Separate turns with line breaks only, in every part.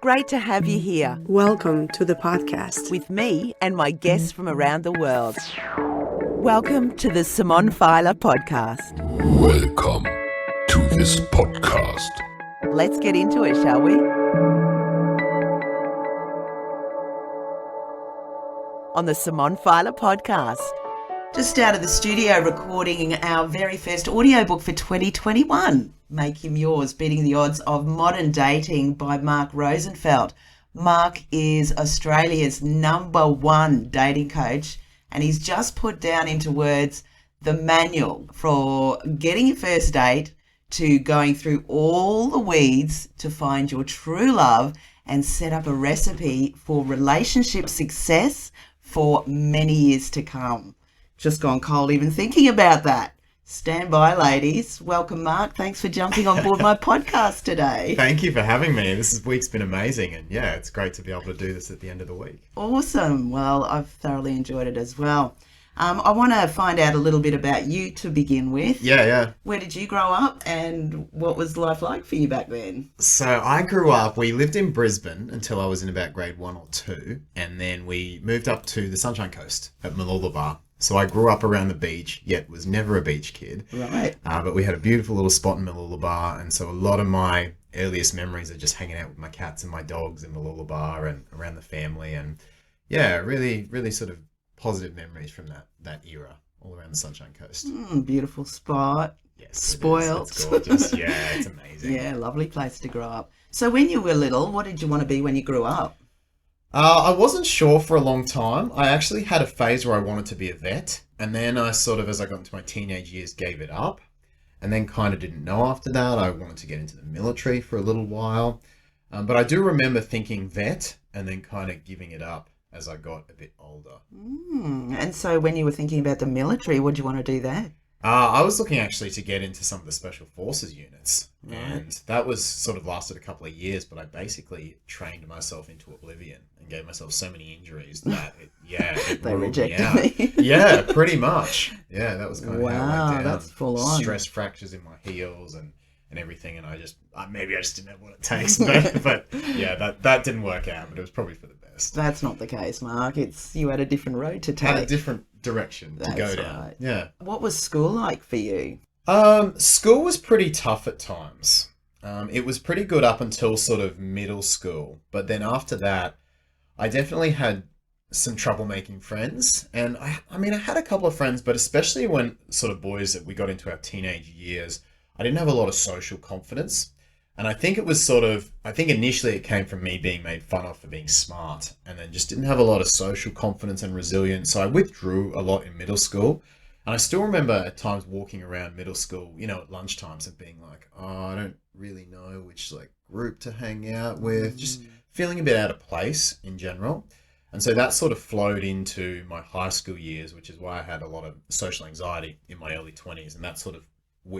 Great to have you here
Welcome to the podcast.
with me and my guests from around the world. Welcome to the Simone Filer podcast.
Welcome to this podcast.
Let's get into it, shall we? On the Simone Filer podcast. Just out of the studio recording our very first audiobook for 2021. Make Him Yours, Beating the Odds of Modern Dating by Mark Rosenfeld. Mark is Australia's #1 dating coach, and he's just put down into words the manual for getting your first date to going through all the weeds to find your true love and set up a recipe for relationship success for many years to come. Just gone cold even thinking about that. Stand by, ladies. Welcome, Mark. Thanks for jumping on board my podcast today.
Thank you for having me. This week's been amazing, and yeah, it's great to be able to do this at the end of the week.
Awesome. Well, I've thoroughly enjoyed it as well. I want to find out a little bit about you to begin with.
Yeah.
Where did you grow up, and what was life like for you back then?
So I grew up, we lived in Brisbane until I was in about grade 1 or 2, and then we moved up to the Sunshine Coast at Mooloolaba. So I grew up around the beach, yet was never a beach kid.
Right.
But we had a beautiful little spot in Mooloolaba, and so a lot of my earliest memories are just hanging out with my cats and my dogs in Mooloolaba and around the family, and yeah, really sort of positive memories from that era all around the Sunshine Coast.
Beautiful spot.
Yes,
Spoiled.
It's gorgeous. Yeah, it's amazing.
Yeah, lovely place to grow up. So when you were little, what did you want to be when you grew up?
I wasn't sure for a long time. I actually had a phase where I wanted to be a vet, and then I sort of, as I got into my teenage years, gave it up, and then kind of didn't know after that. I wanted to get into the military for a little while, but I do remember thinking vet and then kind of giving it up as I got a bit older.
And so when you were thinking about the military, what did you want to do there?
I was looking actually to get into some of the special forces units,
Right.
and that was sort of lasted a couple of years, but I basically trained myself into oblivion and gave myself so many injuries that it
They
ruled me
rejected
out.
me.
Yeah, pretty much. Yeah, that was kind of how it
Wow,
went down.
that's full on.
Stress fractures in my heels and everything, and maybe I just didn't have what it takes, but yeah, that didn't work out, but it was probably for the best.
That's not the case, Mark. It's you had a different road to take.
Had a different direction to go
That's
down.
right.
Yeah.
What was school like for you?
School was pretty tough at times. It was pretty good up until sort of middle school, but then after that, I definitely had some trouble making friends. And I had a couple of friends, but especially when sort of boys that we got into our teenage years, I didn't have a lot of social confidence. And I think initially it came from me being made fun of for being smart, and then just didn't have a lot of social confidence and resilience. So I withdrew a lot in middle school. And I still remember at times walking around middle school, at lunchtimes and being like, oh, I don't really know which group to hang out with, just feeling a bit out of place in general. And so that sort of flowed into my high school years, which is why I had a lot of social anxiety in my early 20s. And that sort of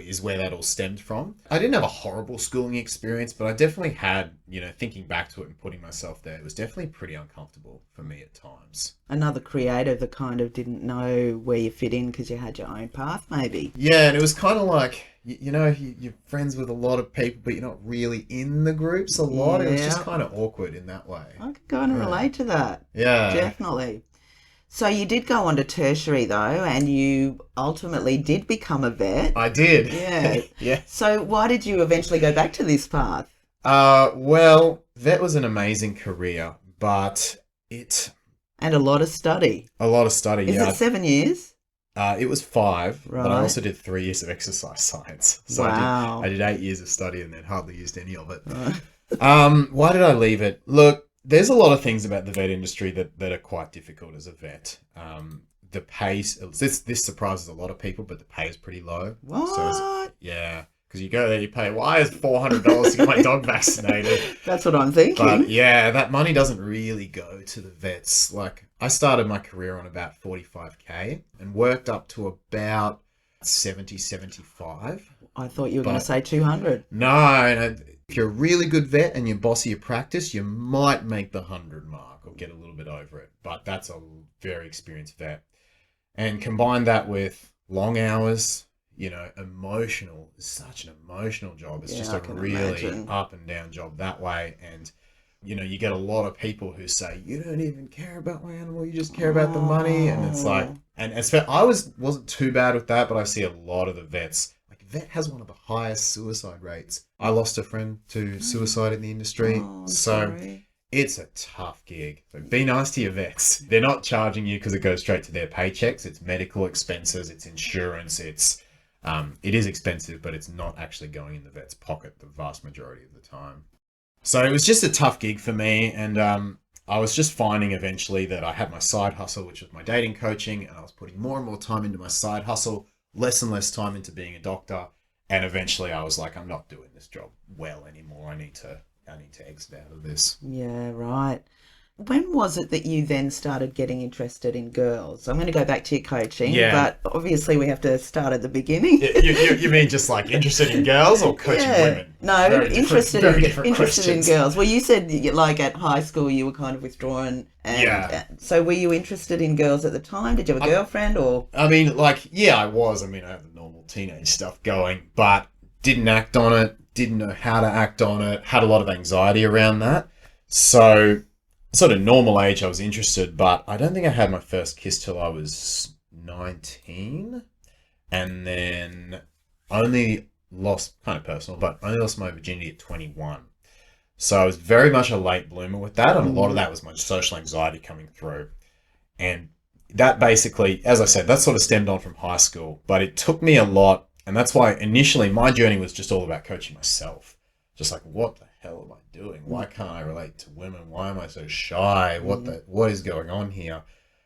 is where that all stemmed from. I didn't have a horrible schooling experience, but I definitely had, thinking back to it and putting myself there, it was definitely pretty uncomfortable for me at times.
Another creative that kind of didn't know where you fit in because you had your own path, maybe.
Yeah, and it was kind of like, you're friends with a lot of people, but you're not really in the groups a lot. It was just kind of awkward in that way.
I can kind of relate to that.
Yeah.
Definitely. So you did go on to tertiary though, and you ultimately did become a vet.
I did.
Yeah.
Yeah.
So why did you eventually go back to this path?
Well, vet was an amazing career, but
And a lot of study.
a lot of study.
Is
Yeah.
it 7 years?
It was 5, but I
Right.
also did 3 years of exercise science. So
Wow.
I did 8 years of study and then hardly used any of it.
Right.
Why did I leave it? Look, there's a lot of things about the vet industry that are quite difficult as a vet. The pay, this surprises a lot of people, but the pay is pretty low.
What?
Yeah, because you go there, you pay, why is $400 to get my dog vaccinated?
That's what I'm thinking.
But yeah, that money doesn't really go to the vets. I started my career on about 45K and worked up to about 70, 75.
I thought you were going to say 200.
No, if you're a really good vet and you're boss of your practice, you might make the 100 mark or get a little bit over it. But that's a very experienced vet. And combine that with long hours, emotional. It's such an emotional job. It's
Yeah,
just
I
a
can
really
imagine.
up and down job that way. And You get a lot of people who say, you don't even care about my animal, you just care about the money. And it's like, I wasn't too bad with that, but I see a lot of the vets, like vet has one of the highest suicide rates. I lost a friend to suicide in the industry.
Sorry.
It's a tough gig. So be nice to your vets. They're not charging you because it goes straight to their paychecks. It's medical expenses, it's insurance, it is expensive, but it's not actually going in the vet's pocket the vast majority of the time. So it was just a tough gig for me, and I was just finding eventually that I had my side hustle, which was my dating coaching, and I was putting more and more time into my side hustle, less and less time into being a doctor, and eventually I was like, I'm not doing this job well anymore. I need to exit out of this.
Yeah, right. When was it that you then started getting interested in girls? I'm going to go back to your coaching, but obviously we have to start at the beginning.
You mean just like interested in girls or coaching women?
No, interested in girls. Well, you said like at high school you were kind of withdrawn. So were you interested in girls at the time? Did you have a girlfriend or?
I mean, I was. I mean, I had the normal teenage stuff going, but didn't act on it, didn't know how to act on it, had a lot of anxiety around that. So sort of normal age I was interested, but I don't think I had my first kiss till I was 19, and then only lost, kind of personal, but only lost my virginity at 21. So I was very much a late bloomer with that, and a lot of that was my social anxiety coming through. And that basically, as I said, that sort of stemmed on from high school, but it took me a lot, and that's why initially my journey was just all about coaching myself. Just like, what the hell am I doing? Why can't I relate to women? Why am I so shy? What is going on here?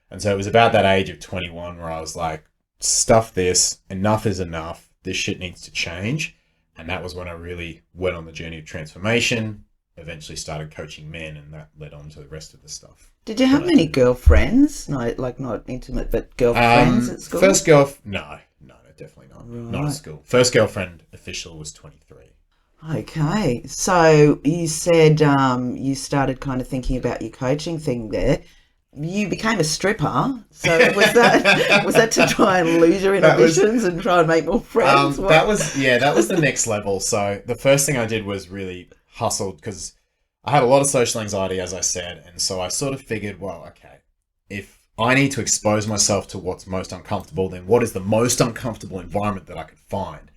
And so it was about that age of 21 where I was like, stuff this, enough is enough. This shit needs to change. And that was when I really went on the journey of transformation, eventually started coaching men, and that led on to the rest of the stuff.
Did you have many girlfriends? No, like not intimate, but girlfriends at school?
First no, definitely not. Right. Not at school. First girlfriend official was 23.
Okay, so you said you started kind of thinking about your coaching thing there. You became a stripper, so was that to try and lose your inhibitions and try and make more friends?
That was the next level. So the first thing I did was really hustled because I had a lot of social anxiety, as I said, and so I sort of figured, well, okay, if I need to expose myself to what's most uncomfortable, then what is the most uncomfortable environment that I could find?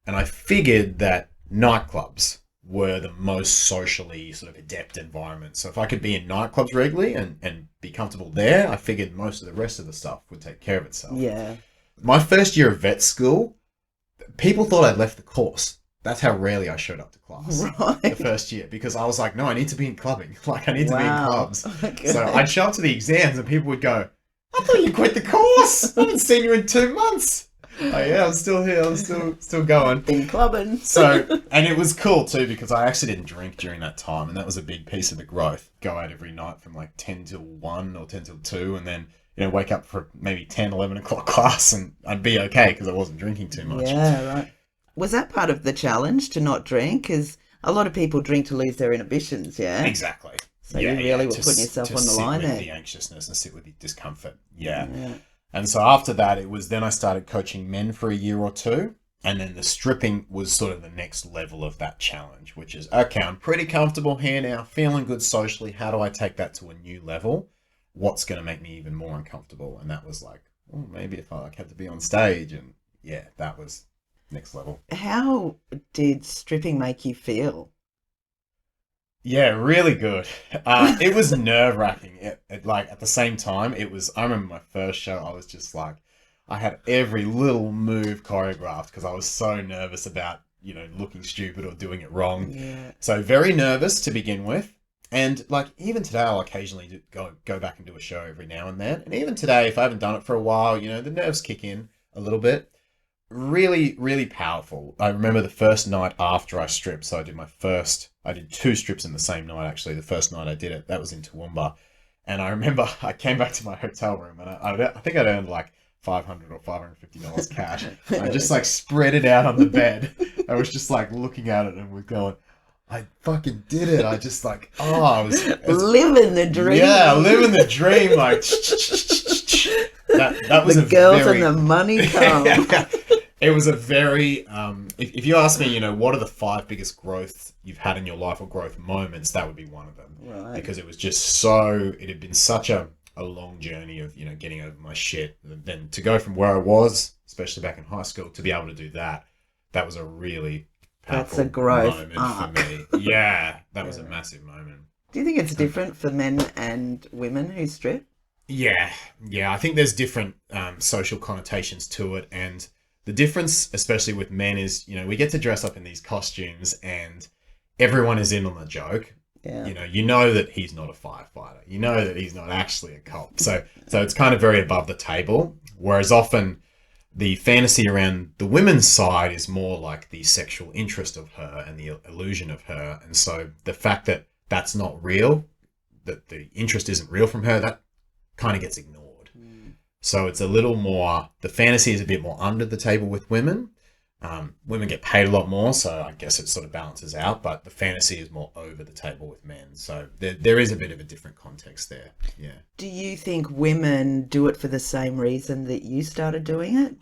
And I figured that nightclubs were the most socially sort of adept environment. So if I could be in nightclubs regularly and be comfortable there, I figured most of the rest of the stuff would take care of itself.
Yeah.
My first year of vet school, people thought I'd left the course. That's how rarely I showed up to class.
Right.
The first year, because I was like, no, I need to be in clubbing. Like, I need to be in clubs.
Okay.
So I'd show up to the exams and people would go, I thought you quit the course. I haven't seen you in 2 months. Oh yeah, I'm still here. I'm still going.
Been clubbing.
So, and it was cool too because I actually didn't drink during that time, and that was a big piece of the growth. Go out every night from like 10 till 1 or 10 till 2, and then wake up for maybe 10, 11 o'clock class, and I'd be okay because I wasn't drinking too much.
Yeah, right. Was that part of the challenge to not drink? Because a lot of people drink to lose their inhibitions. Yeah.
Exactly.
So you really were putting yourself on the line there.
To sit with the anxiousness and sit with the discomfort. Yeah. And so after that, it was then I started coaching men for a year or two. And then the stripping was sort of the next level of that challenge, which is, okay, I'm pretty comfortable here now, feeling good socially. How do I take that to a new level? What's going to make me even more uncomfortable? And that was like, oh, maybe if I had to be on stage. And yeah, that was next level.
How did stripping make you feel?
Yeah, really good. It was nerve-wracking. Like at the same time, I remember my first show, I was just like, I had every little move choreographed because I was so nervous about, looking stupid or doing it wrong.
Yeah.
So very nervous to begin with. And like even today, I'll occasionally go back and do a show every now and then. And even today, if I haven't done it for a while, the nerves kick in a little bit. Really, really powerful. I remember the first night after I stripped. So I did 2 strips in the same night, actually. The first night I did it, that was in Toowoomba. And I remember I came back to my hotel room and I think I'd earned like $500 or $550 cash. I just like spread it out on the bed. I was just like looking at it and we're going, I fucking did it. I just like, I was
living the dream.
Yeah, living the dream. Like, that was
the girls and the money come.
It was a very, if you ask me, what are the 5 biggest growth you've had in your life or growth moments, that would be one of them.
Right.
Because it was just it had been such a long journey of, getting over my shit. And then to go from where I was, especially back in high school, to be able to do that was a really powerful
That's a growth
moment
arc.
for me. Yeah, that was a massive moment.
Do you think it's different for men and women who strip?
Yeah. I think there's different social connotations to it. And the difference, especially with men, is, we get to dress up in these costumes and everyone is in on the joke.
Yeah.
You know that he's not a firefighter. You know that he's not actually a cop. So it's kind of very above the table. Whereas often the fantasy around the women's side is more like the sexual interest of her and the illusion of her. And so the fact that that's not real, that the interest isn't real from her, that kind of gets ignored. So it's a little more, the fantasy is a bit more under the table with women. Women get paid a lot more, so I guess it sort of balances out, but the fantasy is more over the table with men. So there is a bit of a different context there. Yeah.
Do you think women do it for the same reason that you started doing it?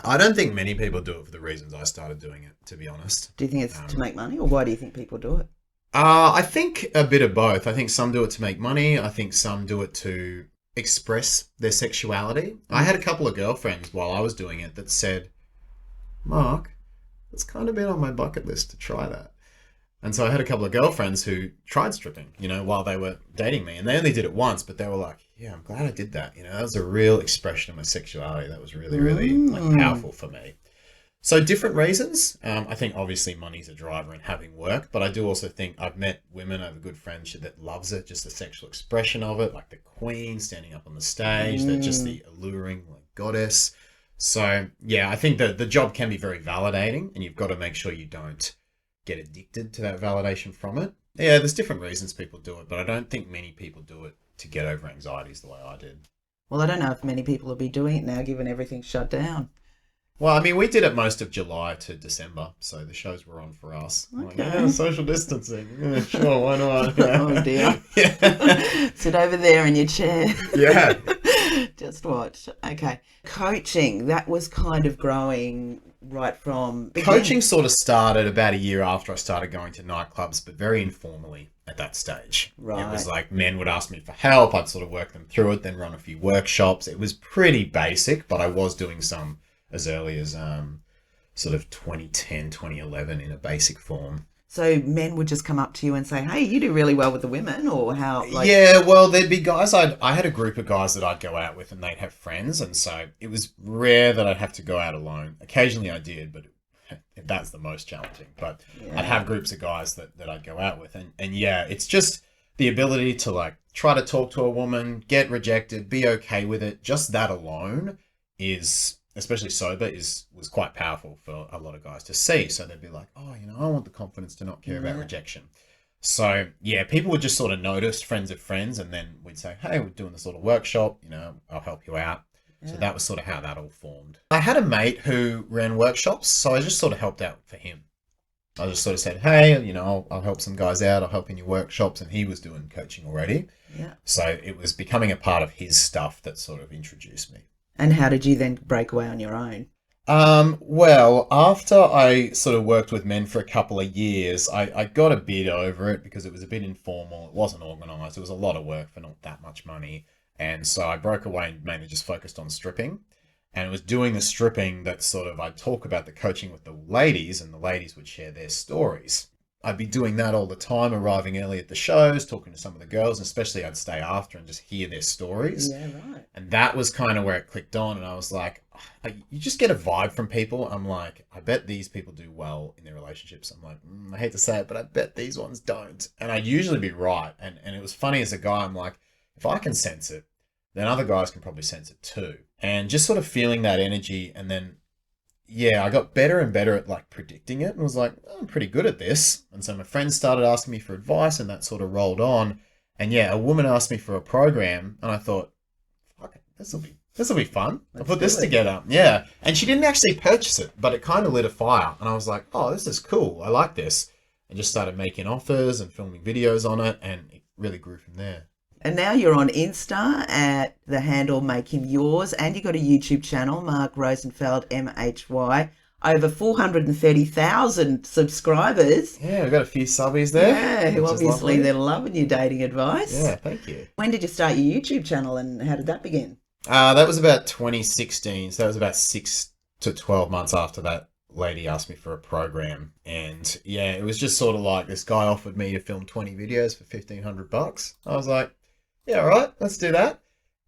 I don't think many people do it for the reasons I started doing it, to be honest.
Do you think it's to make money, or why do you think people do it?
I think a bit of both. I think some do it to make money. I think some do it to express their sexuality. I had a couple of girlfriends while I was doing it that said, Mark, it's kind of been on my bucket list to try that. And so I had a couple of girlfriends who tried stripping, while they were dating me. And they only did it once, but they were like, yeah, I'm glad I did that. That was a real expression of my sexuality. That was really, really powerful for me. So different reasons. I think obviously money's a driver in having work, but I do also think I've met women, I have a good friend that loves it, just the sexual expression of it, like the queen standing up on the stage, that just the alluring goddess. So yeah, I think that the job can be very validating, and you've got to make sure you don't get addicted to that validation from it. Yeah, there's different reasons people do it, but I don't think many people do it to get over anxieties the way I did.
Well, I don't know if many people will be doing it now, given everything's shut down.
Well, I mean, we did it most of July to December, so the shows were on for us.
Okay.
Social distancing. Yeah, sure, why not?
Oh, dear.
Yeah.
Sit over there in your chair.
Yeah.
Just watch. Okay. Coaching, that was kind of growing right from...
Coaching sort of started about a year after I started going to nightclubs, but very informally at that stage.
Right.
It was like men would ask me for help. I'd sort of work them through it, then run a few workshops. It was pretty basic, but I was doing some as early as sort of 2010, 2011 in a basic form.
So men would just come up to you and say, hey, you do really well with the women, or how?
Yeah, well, there'd be guys, I had a group of guys that I'd go out with and they'd have friends. And so it was rare that I'd have to go out alone. Occasionally I did, but that's the most challenging. But
Yeah.
I'd have groups of guys that I'd go out with. And yeah, it's just the ability to try to talk to a woman, get rejected, be okay with it. Just that alone is... especially sober, was quite powerful for a lot of guys to see. So they'd be like, oh, I want the confidence to not care about rejection. So yeah, people would just sort of notice, friends of friends, and then we'd say, hey, we're doing this little workshop, I'll help you out. Yeah. So that was sort of how that all formed. I had a mate who ran workshops, so I just sort of helped out for him. I just sort of said, hey, I'll help some guys out, I'll help in your workshops, and he was doing coaching already.
Yeah.
So it was becoming a part of his stuff that sort of introduced me.
And how did you then break away on your own?
Well, after I sort of worked with men for a couple of years, I got a bit over it because it was a bit informal. It wasn't organised. It was a lot of work for not that much money. And so I broke away and mainly just focused on stripping. And it was doing the stripping that sort of I'd talk about the coaching with the ladies, and the ladies would share their stories. I'd be doing that all the time, arriving early at the shows, talking to some of the girls, and especially I'd stay after and just hear their stories.
Yeah, right.
And that was kind of where it clicked on, and I was like, you just get a vibe from people. I'm like, I bet these people do well in their relationships. I'm like, I hate to say it, but I bet these ones don't. And I'd usually be right. And it was funny as a guy, I'm like, if I can sense it, then other guys can probably sense it too. And just sort of feeling that energy, and then yeah, I got better and better at predicting it, and was like, I'm pretty good at this. And so my friends started asking me for advice, and that sort of rolled on. And yeah, a woman asked me for a program, and I thought, fuck it, this will be fun. I'll put this together. Yeah. And she didn't actually purchase it, but it kind of lit a fire. And I was like, oh, this is cool. I like this. And just started making offers and filming videos on it, and it really grew from there.
And now you're on Insta at the handle Make Him Yours, and you got a YouTube channel, Mark Rosenfeld, MHY. Over 430,000 subscribers.
Yeah, we've got a few subbies there.
Yeah, who
which is
obviously
lovely.
they're loving your dating advice.
Yeah, thank you.
When did you start your YouTube channel and how did that begin?
That was about 2016. So that was about 6 to 12 months after that lady asked me for a program. And yeah, it was just sort of like this guy offered me to film 20 videos for $1,500. I was like, yeah, all right, let's do that.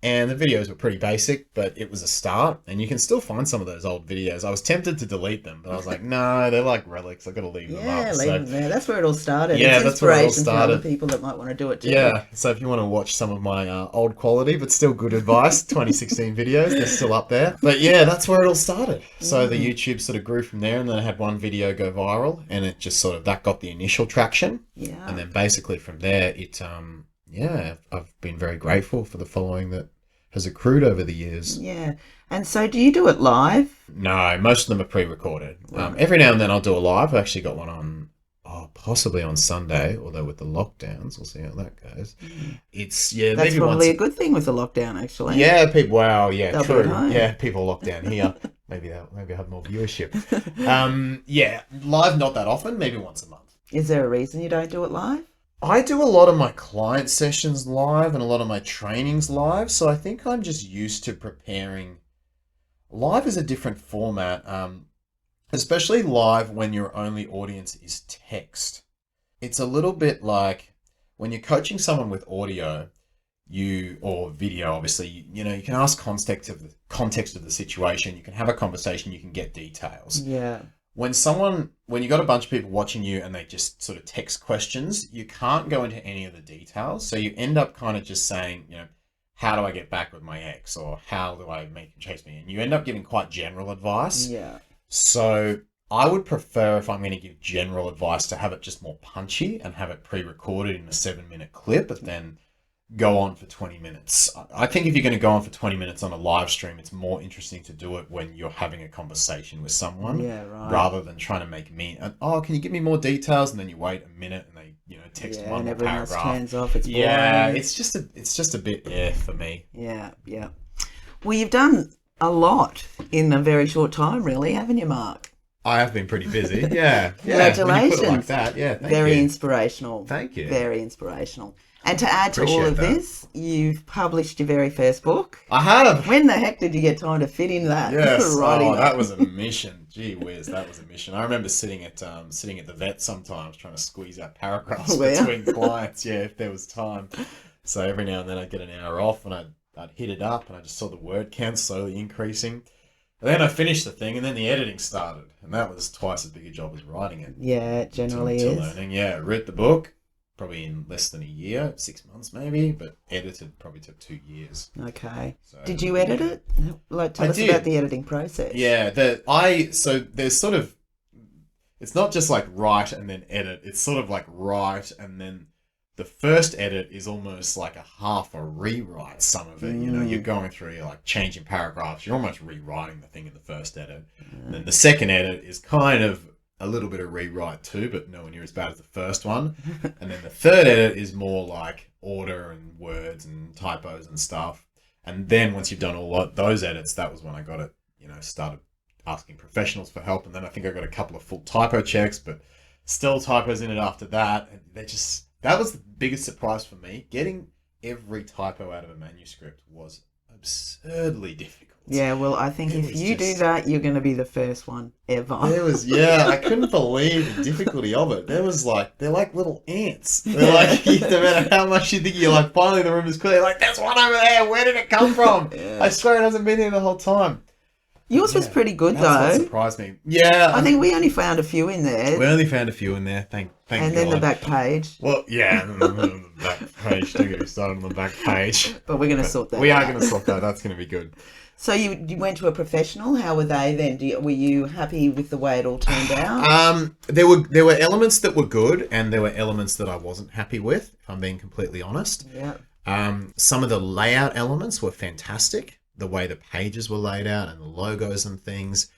And the videos were pretty basic, but it was a start. And you can still find some of those old videos. I was tempted to delete them, but I was like, no, they're like relics. I've got to leave them up.
Yeah, leave them there. That's where it all started.
Yeah,
it's
that's where it all
inspiration for other
started.
people that might want to do it too.
Yeah, so if you want to watch some of my old quality but still good advice, 2016 videos, they're still up there. But yeah, that's where it all started. So the YouTube sort of grew from there, and then I had one video go viral, and it just sort of, that got the initial traction.
Yeah.
And then basically from there, yeah, I've been very grateful for the following that has accrued over the years.
Yeah. And so do you do it live?
No, most of them are pre-recorded. Every now and then I'll do a live. I've actually got one on, possibly on Sunday, although with the lockdowns, we'll see how that goes. It's, yeah,
That's
maybe
probably
once.
a good thing with the lockdown, actually.
Yeah, people, wow, yeah,
They'll be
true.
at home.
Yeah, people locked down here. Maybe I'll have more viewership. Yeah, live not that often, maybe once a month.
Is there a reason you don't do it live?
I do a lot of my client sessions live and a lot of my trainings live, so I think I'm just used to preparing. Live is a different format, especially live when your only audience is text. It's a little bit like when you're coaching someone with audio, or video, obviously, you know, you can ask context of the situation, you can have a conversation, you can get details.
Yeah.
When you got a bunch of people watching you and they just sort of text questions, you can't go into any of the details. So you end up kind of just saying, you know, how do I get back with my ex, or how do I make him chase me? And you end up giving quite general advice.
Yeah.
So I would prefer, if I'm going to give general advice, to have it just more punchy and have it pre-recorded in a 7-minute clip, but then go on for 20 minutes. I think if you're going to go on for 20 minutes on a live stream, it's more interesting to do it when you're having a conversation with someone,
Yeah, right.
rather than trying to make me, can you give me more details? And then you wait a minute and they, you know, text
Yeah,
one
and
more
everyone else
paragraph.
turns off. It's boring.
Yeah, it's just a bit for me.
Yeah, yeah. Well, you've done a lot in a very short time, really, haven't you, Mark?
I have been pretty busy. Yeah.
Congratulations.
When you put it like that, yeah.
Very
you.
inspirational.
Thank you.
Very inspirational. And to add to all
Appreciate
of
that.
this, you've published your very first book.
I have.
When the heck did you get time to fit in that?
Yes.
Writing
That was a mission. Gee whiz, that was a mission. I remember sitting at the vet sometimes trying to squeeze out paragraphs
Oh, yeah.
between clients. Yeah, if there was time. So every now and then I'd get an hour off and I'd hit it up, and I just saw the word count slowly increasing. And then I finished the thing, and then the editing started, and that was twice as big a job as writing it.
Yeah, it generally
to
is.
learning. Yeah, wrote the book probably in less than a year, 6 months maybe, but edited probably took 2 years.
Okay.
So,
Did you edit it? Like, tell
I
us
did.
about the editing process.
Yeah, so there's sort of, it's not just like write and then edit. It's sort of like write and then the first edit is almost like a half a rewrite. Some of it, you know, you're going through, you're like changing paragraphs. You're almost rewriting the thing in the first edit. And then the second edit is kind of a little bit of rewrite too, but nowhere near as bad as the first one. And then the third edit is more like order and words and typos and stuff. And then once you've done all those edits, that was when I got it, you know, started asking professionals for help. And then I think I got a couple of full typo checks, but still typos in it after that. And that was the biggest surprise for me. Getting every typo out of a manuscript was absurdly difficult.
Yeah, well, I think
It
if
was
you do
just-
that, you're going to be the first one ever.
I couldn't believe the difficulty of it. They're like little ants. They're like, no matter how much you think you're like, finally the room is clear, like, there's one over there, where did it come from?
Yeah.
I swear it hasn't been here the whole time.
Yours was
Yeah,
pretty good,
That's what
though.
surprised me. Yeah.
I think we only found a few in there.
we only found a few in there, thank
and
God.
then the back page.
Well, yeah, the back page. Don't get me started on the back page.
But we're going to sort that
We are
out.
going to sort that. That's going to be good.
So you went to a professional. How were they then? Were you happy with the way it all turned out?
There were elements that were good, and there were elements that I wasn't happy with, if I'm being completely honest.
Yeah.
Some of the layout elements were fantastic. The way the pages were laid out and the logos and things.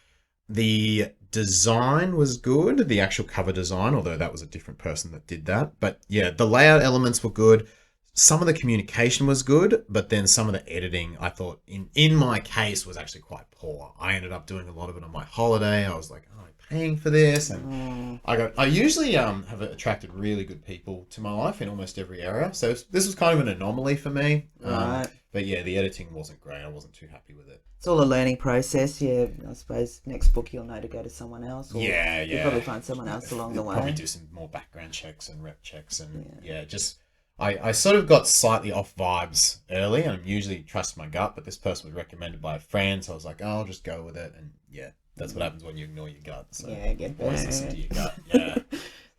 The design was good, the actual cover design, although that was a different person that did that. But yeah, the layout elements were good. some of the communication was good, but then some of the editing, I thought, in my case, was actually quite poor. I ended up doing a lot of it on my holiday. I was like, oh, I'm paying for this. And I usually have attracted really good people to my life in almost every area. So this was kind of an anomaly for me.
Right.
But yeah, the editing wasn't great. I wasn't too happy with it.
It's all a learning process. Yeah, I suppose next book you'll know to go to someone else. Or
Yeah.
You'll probably find someone else along the way.
Probably do some more background checks and rep checks. And just... I sort of got slightly off vibes early, and I usually trust my gut, but this person was recommended by a friend, so I was like, oh, I'll just go with it. And yeah, that's what happens when you ignore your gut. So
get
always listen to your gut. Yeah.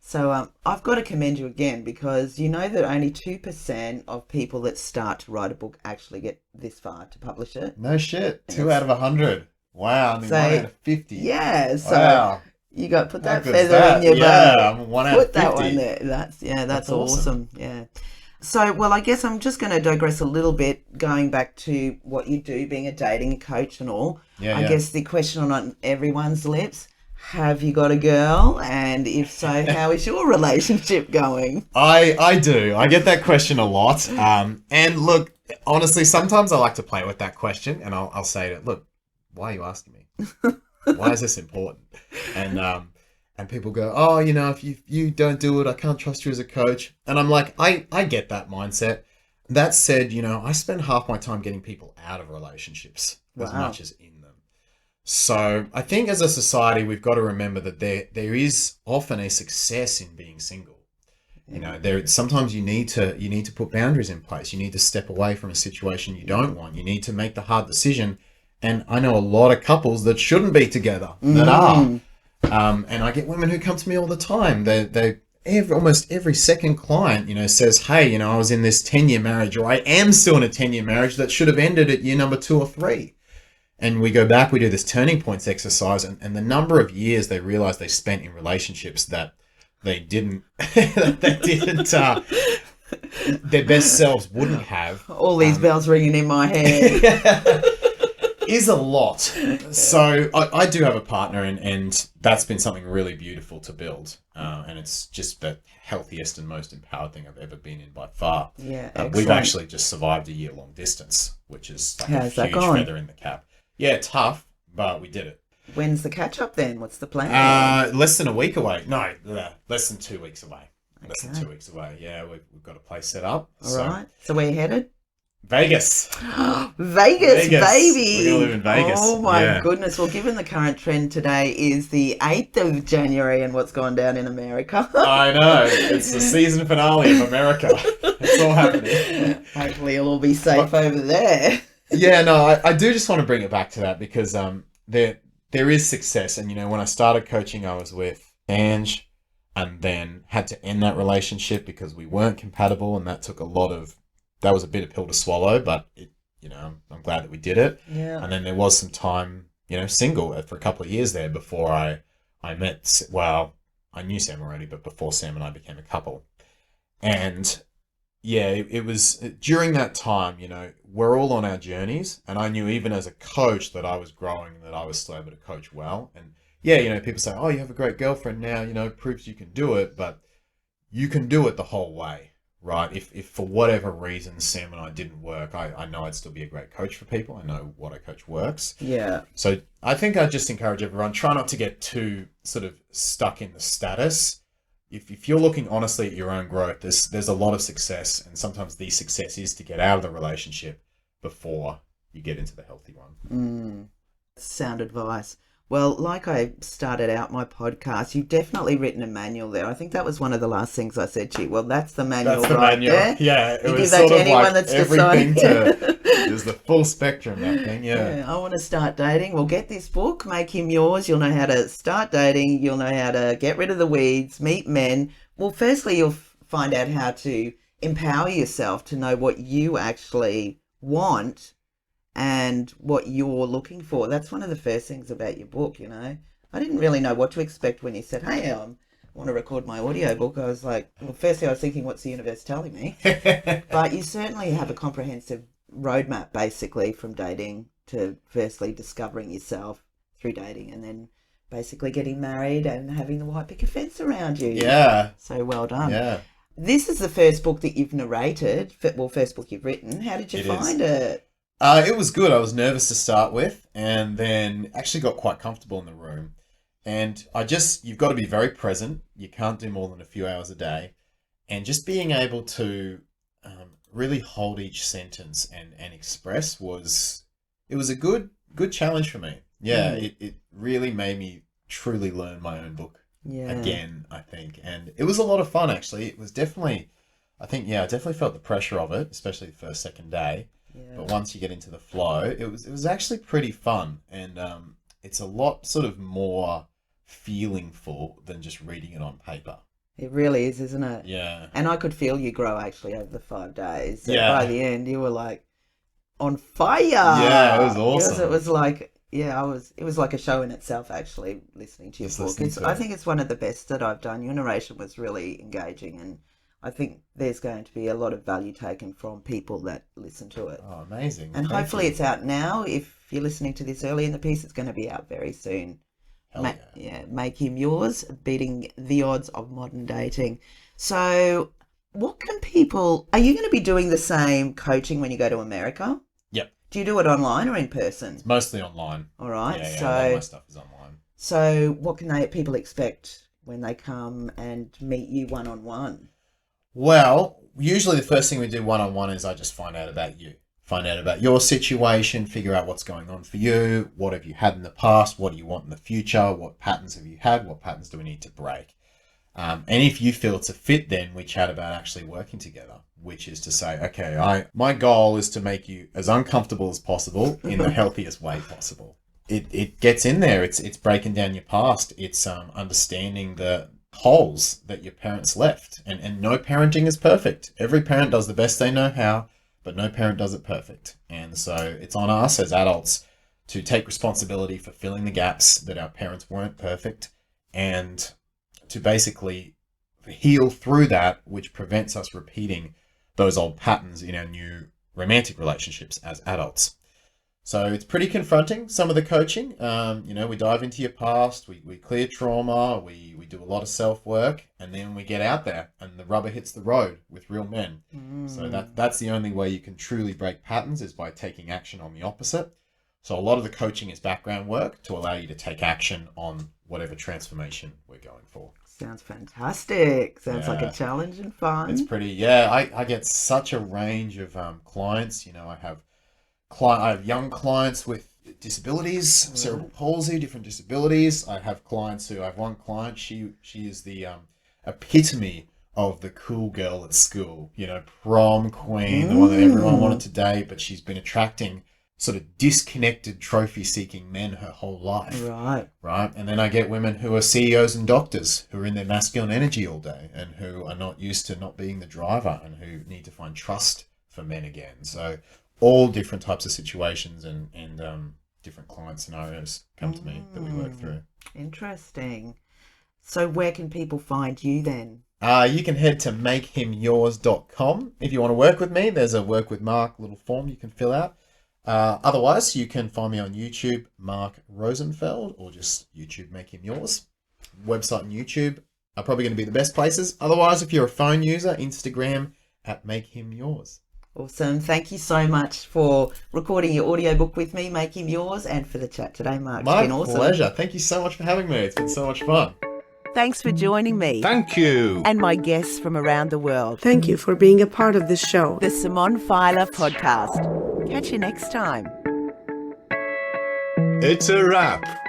So I've got to commend you again, because you know that only 2% of people that start to write a book actually get this far to publish it.
No shit. 2 out of 100. Wow. I mean, 1 out of 50.
Yeah. So
wow.
You got put that feather in your bow.
Yeah, I'm 1 out of 50.
Put that one there. That's awesome. Yeah. So, well, I guess I'm just going to digress a little bit, going back to what you do, being a dating coach and all. I guess the question on everyone's lips: have you got a girl? And if so, how is your relationship going?
I do. I get that question a lot. And look, honestly, sometimes I like to play with that question, and I'll say to it, look, why are you asking me? Why is this important? And people go, oh, if you don't do it, I can't trust you as a coach. And I'm like, I get that mindset. That said, I spend half my time getting people out of relationships as much as in them. So I think as a society, we've got to remember that there is often a success in being single. Sometimes you need to put boundaries in place. You need to step away from a situation you don't want. You need to make the hard decision. And I know a lot of couples that shouldn't be together that are. And I get women who come to me all the time. Almost every second client, says, hey, I was in this 10-year marriage, or I am still in a 10-year marriage that should have ended at year number 2 or 3. And we go back, we do this turning points exercise, and the number of years they realize they spent in relationships that they didn't, their best selves wouldn't have.
All these bells ringing in my head.
Is a lot. So I do have a partner, and that's been something really beautiful to build. And it's just the healthiest and most empowered thing I've ever been in by far.
Yeah,
we've actually just survived a year-long distance, which is like a huge feather in the cap. Yeah, tough, but we did it.
When's the catch-up then? What's the plan?
Less than a week away. No, less than 2 weeks away. Less than 2 weeks away. Yeah, we've got a place set up.
All right. So where are you headed?
Vegas.
Vegas, baby.
We're going to live in Vegas.
Oh, my goodness. Well, given the current trend today is the 8th of January and what's gone down in America.
I know. It's the season finale of America. It's all happening.
Hopefully you'll all be safe over there.
Yeah, no, I do just want to bring it back to that, because there is success. And, when I started coaching, I was with Ange, and then had to end that relationship because we weren't compatible, and that took that was a bitter pill to swallow, but I'm glad that we did it.
Yeah.
And then there was some time, single for a couple of years there before I met, I knew Sam already, but before Sam and I became a couple. And yeah, it was during that time, we're all on our journeys, and I knew even as a coach that I was growing, that I was still able to coach well. And yeah, people say, oh, you have a great girlfriend now, proves you can do it, but you can do it the whole way. Right. If for whatever reason Sam and I didn't work, I know I'd still be a great coach for people. I know what I coach works.
Yeah.
So I think I just encourage everyone, try not to get too sort of stuck in the status. If you're looking honestly at your own growth, there's a lot of success, and sometimes the success is to get out of the relationship before you get into the healthy one.
Sound advice. Well, like I started out my podcast, you've definitely written a manual there. I think that was one of the last things I said to you. Well, that's the manual.
That's the manual.
There.
Yeah,
you give that to anyone that's deciding.
There's the full spectrum, that thing. Yeah.
I want to start dating. Well, get this book, make him yours. You'll know how to start dating. You'll know how to get rid of the weeds, meet men. Well, firstly, you'll find out how to empower yourself to know what you actually want and what you're looking for. That's one of the first things about your book, I didn't really know what to expect when you said, hey, I want to record my audiobook. I was like, well, firstly I was thinking, what's the universe telling me? But you certainly have a comprehensive roadmap, basically, from dating to firstly discovering yourself through dating, and then basically getting married and having the white picket fence around you.
Yeah.
So well done.
Yeah.
this is the first book that you've narrated, first book you've written. How did you find it?
It was good. I was nervous to start with, and then actually got quite comfortable in the room. And you've got to be very present. You can't do more than a few hours a day. And just being able to really hold each sentence and express it was a good challenge for me. Yeah, it really made me truly learn my own book again, I think. And it was a lot of fun, actually. It was definitely, I definitely felt the pressure of it, especially the first, second day. Yeah. But once you get into the flow, it was actually pretty fun. And it's a lot sort of more feelingful than just reading it on paper.
It really is, isn't it?
Yeah.
And I could feel you grow actually over the 5 days. So
yeah.
By the end, you were like on fire.
Yeah, it was awesome.
It was like, it was like a show in itself actually, listening to your book. I think it's one of the best that I've done. Your narration was really engaging, and I think there's going to be a lot of value taken from people that listen to it.
Oh, amazing.
And hopefully it's out now. If you're listening to this early in the piece, it's going to be out very soon. Make him yours, beating the odds of modern dating. So what can people, are you going to be doing the same coaching when you go to America?
Yep.
Do you do it online or in person?
It's mostly online.
All right.
Yeah,
so
all my stuff is online.
So what can people expect when they come and meet you one-on-one?
Well, usually the first thing we do one-on-one is I just find out about you. Find out about your situation, figure out what's going on for you, what have you had in the past, what do you want in the future, what patterns have you had, what patterns do we need to break. And if you feel it's a fit, then we chat about actually working together, which is to say, okay, my goal is to make you as uncomfortable as possible in the healthiest way possible. It gets in there, it's breaking down your past, it's understanding the holes that your parents left, and no parenting is perfect. Every parent does the best they know how, but no parent does it perfect. And so it's on us as adults to take responsibility for filling the gaps that our parents weren't perfect, and to basically heal through that, which prevents us repeating those old patterns in our new romantic relationships as adults. So it's pretty confronting, some of the coaching. We dive into your past, we clear trauma, we do a lot of self-work, and then we get out there and the rubber hits the road with real men. So that's the only way you can truly break patterns, is by taking action on the opposite. So a lot of the coaching is background work to allow you to take action on whatever transformation we're going for.
Sounds fantastic. Sounds like a challenge and fun.
It's pretty, I get such a range of clients. I have young clients with disabilities, cerebral palsy, different disabilities. I have one client, she is the epitome of the cool girl at school, prom queen, the one that everyone wanted to date, but she's been attracting sort of disconnected trophy-seeking men her whole life. Right. And then I get women who are CEOs and doctors who are in their masculine energy all day and who are not used to not being the driver and who need to find trust for men again. So all different types of situations and different client scenarios come to me that we work through.
Interesting. So where can people find you then?
You can head to makehimyours.com. If you want to work with me, there's a Work with Mark little form you can fill out. Otherwise, you can find me on YouTube, Mark Rosenfeld, or just YouTube, Make Him Yours. Website and YouTube are probably going to be the best places. Otherwise, if you're a phone user, Instagram at Make Him Yours.
Awesome. Thank you so much for recording your audiobook with me, Make Him Yours, and for the chat today, Mark.
My
it's been awesome.
pleasure. Thank you so much for having me. It's been so much fun.
Thanks for joining me.
Thank you.
And my guests from around the world.
Thank you for being a part of this show.
The Simone Filer Podcast. Catch you next time.
It's a wrap.